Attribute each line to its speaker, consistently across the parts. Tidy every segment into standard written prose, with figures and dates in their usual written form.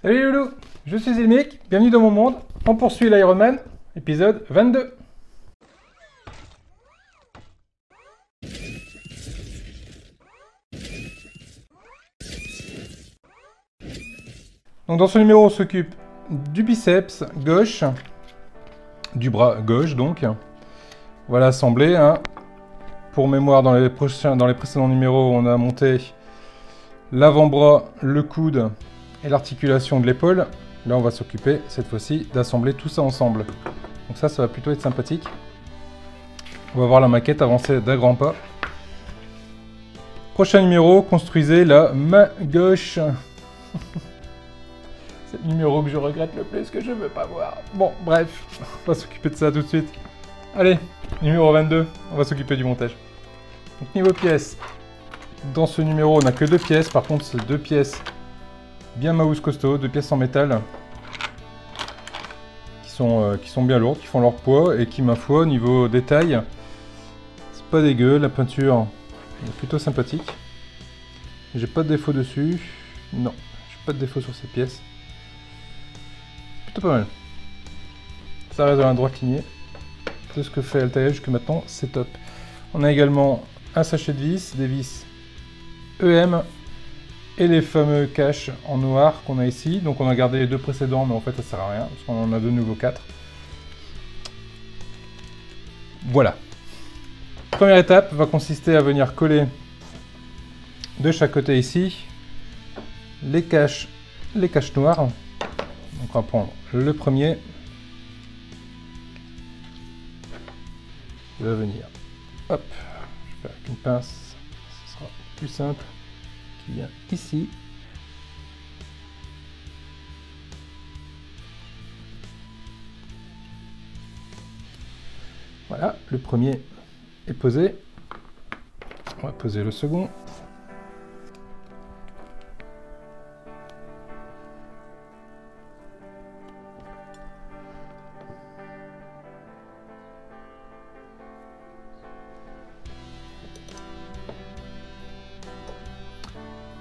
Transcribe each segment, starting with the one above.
Speaker 1: Salut les loulous, je suis Ilmic, bienvenue dans mon monde. On poursuit l'Ironman, épisode 22. Donc dans ce numéro, on s'occupe du biceps gauche, du bras gauche donc. On va l'assembler. Pour mémoire, dans les précédents numéros, on a monté l'avant-bras, le coude et l'articulation de l'épaule. Là, on va s'occuper cette fois-ci d'assembler tout ça ensemble. Donc ça va plutôt être sympathique. On va voir la maquette avancer d'un grand pas. Prochain numéro, construisez la main gauche. C'est le numéro que je regrette le plus, que je veux pas voir. Bon, bref, on va s'occuper de ça tout de suite. Allez, numéro 22, on va s'occuper du montage. Donc niveau pièces, dans ce numéro, on n'a que 2 pièces. Par contre, c'est 2 pièces bien Maus costaud, 2 pièces en métal qui sont bien lourdes, qui font leur poids et qui, ma foi, niveau détail, c'est pas dégueu. La peinture est plutôt sympathique. J'ai pas de défaut dessus. Non, j'ai pas de défaut sur ces pièces. Plutôt pas mal. Ça reste dans la droite lignée de ce que fait Altaïa jusque maintenant, c'est top. On a également un sachet de vis, des vis EM et les fameux caches en noir qu'on a ici. Donc on a gardé les 2 précédents, mais en fait ça sert à rien parce qu'on en a de nouveau 4. Voilà. Première étape va consister à venir coller de chaque côté ici les caches noires. Donc on va prendre le premier. Il va venir. Hop, je vais faire avec une pince, ce sera plus simple. Qui vient ici. Voilà, le premier est posé. On va poser le second.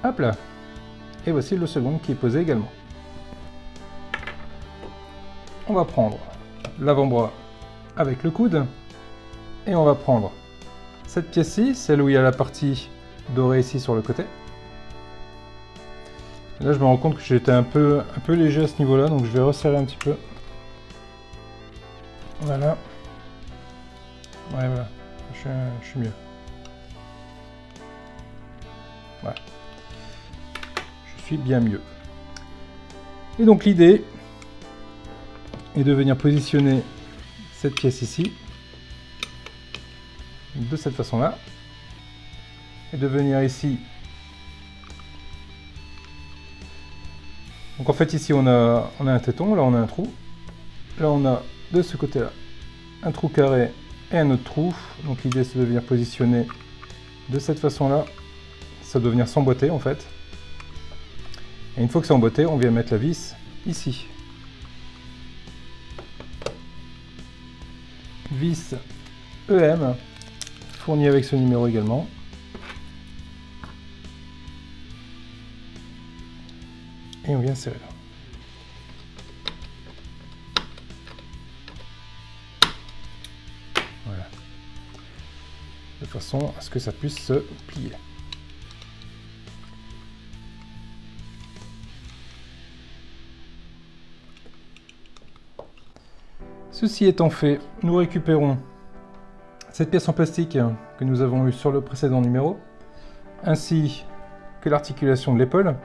Speaker 1: Hop là. Et voici le second qui est posé également. On va prendre l'avant-bras avec le coude. Et on va prendre cette pièce-ci, celle où il y a la partie dorée ici sur le côté. Et là, je me rends compte que j'étais un peu léger à ce niveau-là, donc je vais resserrer un petit peu. Voilà. Ouais, voilà. Je suis mieux. Voilà. Je suis bien mieux. Et donc l'idée est de venir positionner cette pièce ici de cette façon-là et de venir ici. Donc en fait ici on a un téton, là on a un trou, là on a de ce côté-là un trou carré et un autre trou. Donc l'idée c'est de venir positionner de cette façon-là. Ça doit venir s'emboîter en fait. Et une fois que c'est emboîté, on vient mettre la vis ici. Vis EM, fournie avec ce numéro également. Et on vient serrer là. Voilà. De façon à ce que ça puisse se plier. Ceci étant fait, nous récupérons cette pièce en plastique que nous avons eue sur le précédent numéro, ainsi que l'articulation de l'épaule.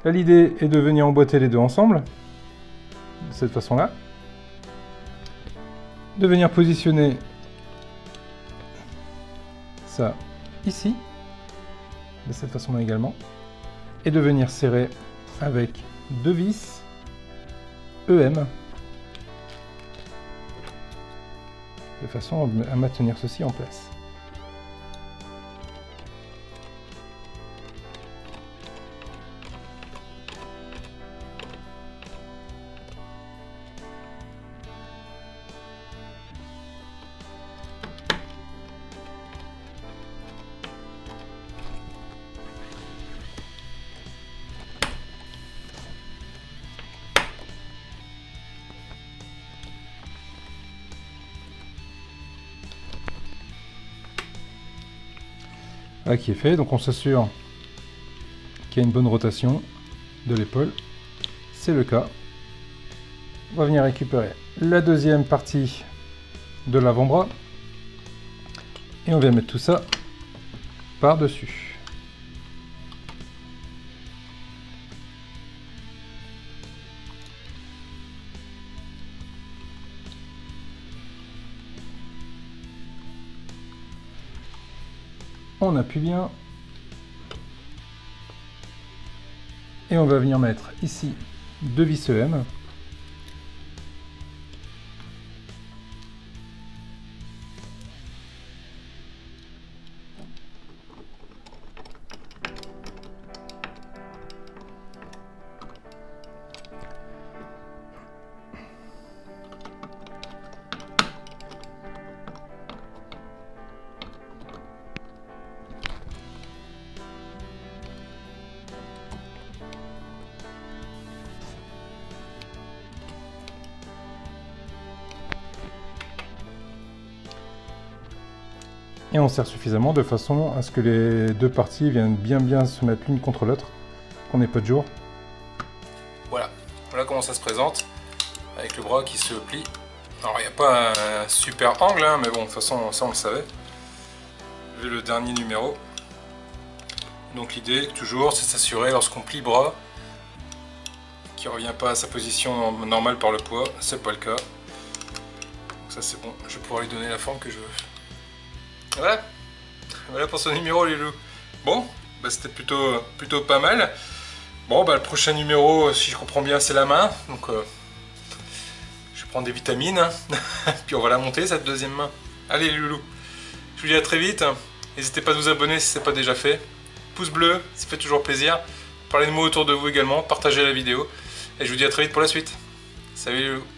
Speaker 1: Là, l'idée est de venir emboîter les deux ensemble, de cette façon-là, de venir positionner ça ici, de cette façon-là également, et de venir serrer avec 2 vis EM, de façon à maintenir ceci en place. Là qui est fait, donc on s'assure qu'il y a une bonne rotation de l'épaule. C'est le cas. On va venir récupérer la deuxième partie de l'avant-bras et on vient mettre tout ça par-dessus. On appuie bien et on va venir mettre ici 2 vis EM. Et on serre suffisamment de façon à ce que les deux parties viennent bien se mettre l'une contre l'autre, qu'on n'ait pas de jour. Voilà comment ça se présente, avec le bras qui se plie. Alors il n'y a pas un super angle, hein, mais bon, de toute façon ça on le savait, vu le dernier numéro. Donc l'idée toujours c'est de s'assurer lorsqu'on plie le bras, qu'il ne revient pas à sa position normale par le poids, c'est pas le cas. Donc ça c'est bon, je vais pouvoir lui donner la forme que je veux. Voilà pour ce numéro les loups. Bon, bah, c'était plutôt pas mal. Bon, bah, le prochain numéro, si je comprends bien, c'est la main. Donc je vais prendre des vitamines. Puis on va la monter cette deuxième main. Allez les loulous, je vous dis à très vite. N'hésitez pas à vous abonner si ce n'est pas déjà fait. Pouce bleu, ça fait toujours plaisir. Parlez de moi autour de vous également, partagez la vidéo. Et je vous dis à très vite pour la suite. Salut les loulous.